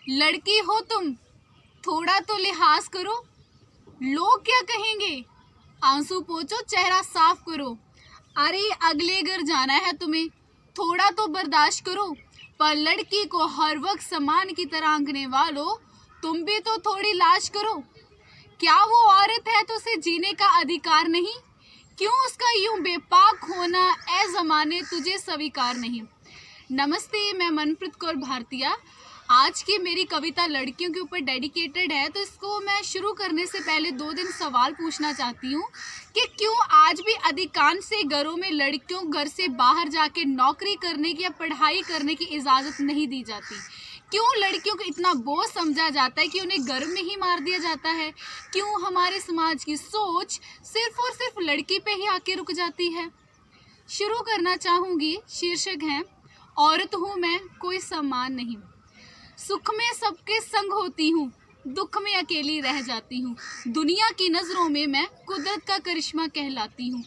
लड़की हो तुम, थोड़ा तो लिहाज करो। लोग क्या कहेंगे, आंसू पोंछो, चेहरा साफ करो। अरे अगले घर जाना है तुम्हें, थोड़ा तो बर्दाश्त करो। पर लड़की को हर वक्त समान की तरह आंकने वालों, तुम भी तो थोड़ी लाज करो। क्या वो औरत है तो उसे जीने का अधिकार नहीं? क्यों उसका यूं बेपाक होना ए ज़माने तुझे स्वीकार नहीं? नमस्ते, मैं मनप्रीत कौर भारतीया। आज की मेरी कविता लड़कियों के ऊपर डेडिकेटेड है, तो इसको मैं शुरू करने से पहले 2 सवाल पूछना चाहती हूँ कि क्यों आज भी अधिकांश से घरों में लड़कियों घर से बाहर जाके नौकरी करने की या पढ़ाई करने की इजाज़त नहीं दी जाती? क्यों लड़कियों को इतना बोझ समझा जाता है कि उन्हें घर में ही मार दिया जाता है? क्यों हमारे समाज की सोच सिर्फ और सिर्फ लड़की पे ही आके रुक जाती है? शुरू करना चाहूँगी। शीर्षक है, औरत हूँ मैं, कोई सम्मान नहीं। सुख में सबके संग होती हूँ, दुख में अकेली रह जाती हूँ। दुनिया की नज़रों में मैं कुदरत का करिश्मा कहलाती हूँ।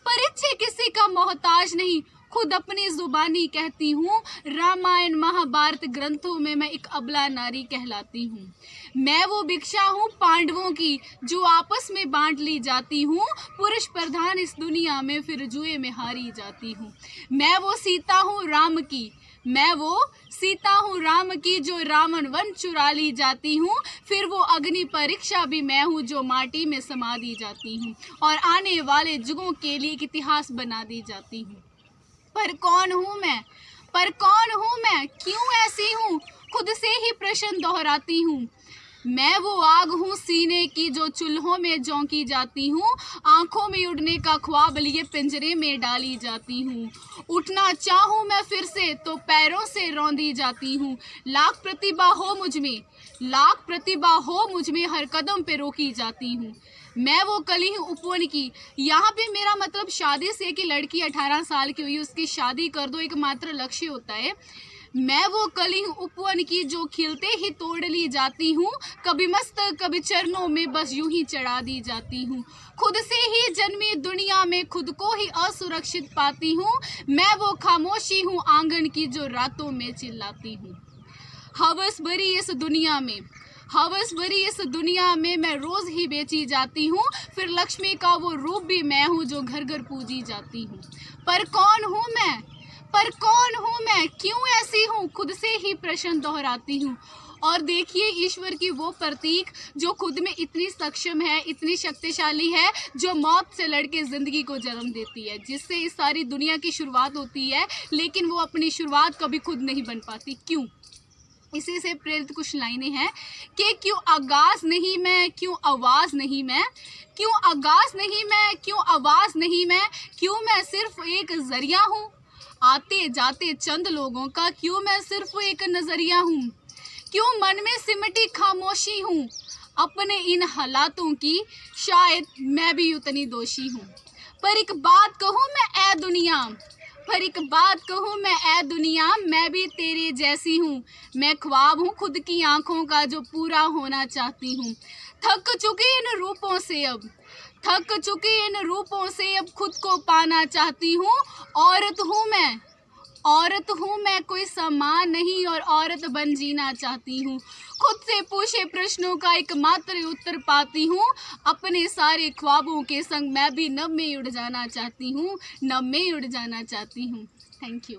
परिचय किसी का मोहताज नहीं, खुद अपनी जुबानी कहती हूँ। रामायण महाभारत ग्रंथों में मैं एक अबला नारी कहलाती हूँ। मैं वो भिक्षा हूँ पांडवों की, जो आपस में बांट ली जाती हूँ। पुरुष प्रधान इस दुनिया में फिर जुए में हारी जाती हूँ। मैं वो सीता हूँ राम की, मैं वो सीता हूँ राम की, जो रावण वन चुरा ली जाती हूँ। फिर वो अग्नि परीक्षा भी मैं हूँ, जो माटी में समा दी जाती हूँ और आने वाले युगों के लिए एक इतिहास बना दी जाती हूँ। पर कौन हूँ मैं, पर कौन हूँ मैं, क्यों ऐसी हूँ, खुद से ही प्रश्न दोहराती हूँ। मैं वो आग हूँ सीने की, जो चूल्हों में झोंकी जाती हूँ। आंखों में उड़ने का ख्वाब लिए पिंजरे में डाली जाती हूँ। उठना चाहूँ मैं फिर से तो पैरों से रौंदी जाती हूँ। लाख प्रतिभा हो मुझ में, लाख प्रतिभा हो मुझ में, हर कदम पे रोकी जाती हूँ। मैं वो कली हूँ उपवन की, यहाँ पे मेरा मतलब शादी से कि लड़की 18 साल की हुई उसकी शादी कर दो, एकमात्र लक्ष्य होता है। मैं वो कली हूँ उपवन की, जो खिलते ही तोड़ ली जाती हूँ। कभी मस्तक कभी चरणों में बस यूं ही चढ़ा दी जाती हूँ। खुद से ही जन्मी दुनिया में खुद को ही असुरक्षित पाती हूँ। मैं वो खामोशी हूँ आंगन की, जो रातों में चिल्लाती हूँ। हवस भरी इस दुनिया में, हवस भरी इस दुनिया में मैं रोज ही बेची जाती हूँ। फिर लक्ष्मी का वो रूप भी मैं हूँ, जो घर घर पूजी जाती हूँ। पर कौन हूँ मैं, पर कौन हूँ मैं, क्यों ऐसी हूँ, खुद से ही प्रश्न दोहराती हूँ। और देखिए, ईश्वर की वो प्रतीक जो खुद में इतनी सक्षम है, इतनी शक्तिशाली है, जो मौत से लड़के जिंदगी को जन्म देती है, जिससे इस सारी दुनिया की शुरुआत होती है, लेकिन वो अपनी शुरुआत कभी खुद नहीं बन पाती। क्यों? इसी से प्रेरित कुछ लाइनें हैं कि क्यों आगाज नहीं मैं, क्यों आवाज नहीं मैं, क्यों आगाज नहीं मैं, क्यों आवाज नहीं मैं, क्यों मैं सिर्फ एक जरिया हूँ आते जाते चंद लोगों का, क्यों मैं सिर्फ एक नजरिया हूँ, क्यों मन में सिमटी खामोशी हूँ अपने इन हालातों की, शायद मैं भी उतनी दोषी हूँ। पर एक बात कहूँ मैं ए दुनिया, पर एक बात कहूँ मैं ए दुनिया, मैं भी तेरे जैसी हूँ। मैं ख्वाब हूँ खुद की आंखों का, जो पूरा होना चाहती हूँ। थक चुकी इन रूपों से अब, थक चुकी इन रूपों से अब खुद को पाना चाहती हूँ। औरत हूँ मैं, औरत हूँ मैं, कोई सम्मान नहीं और औरत बन जीना चाहती हूँ। खुद से पूछे प्रश्नों का एकमात्र उत्तर पाती हूँ। अपने सारे ख्वाबों के संग मैं भी नभ में उड़ जाना चाहती हूँ, नभ में उड़ जाना चाहती हूँ। Thank you.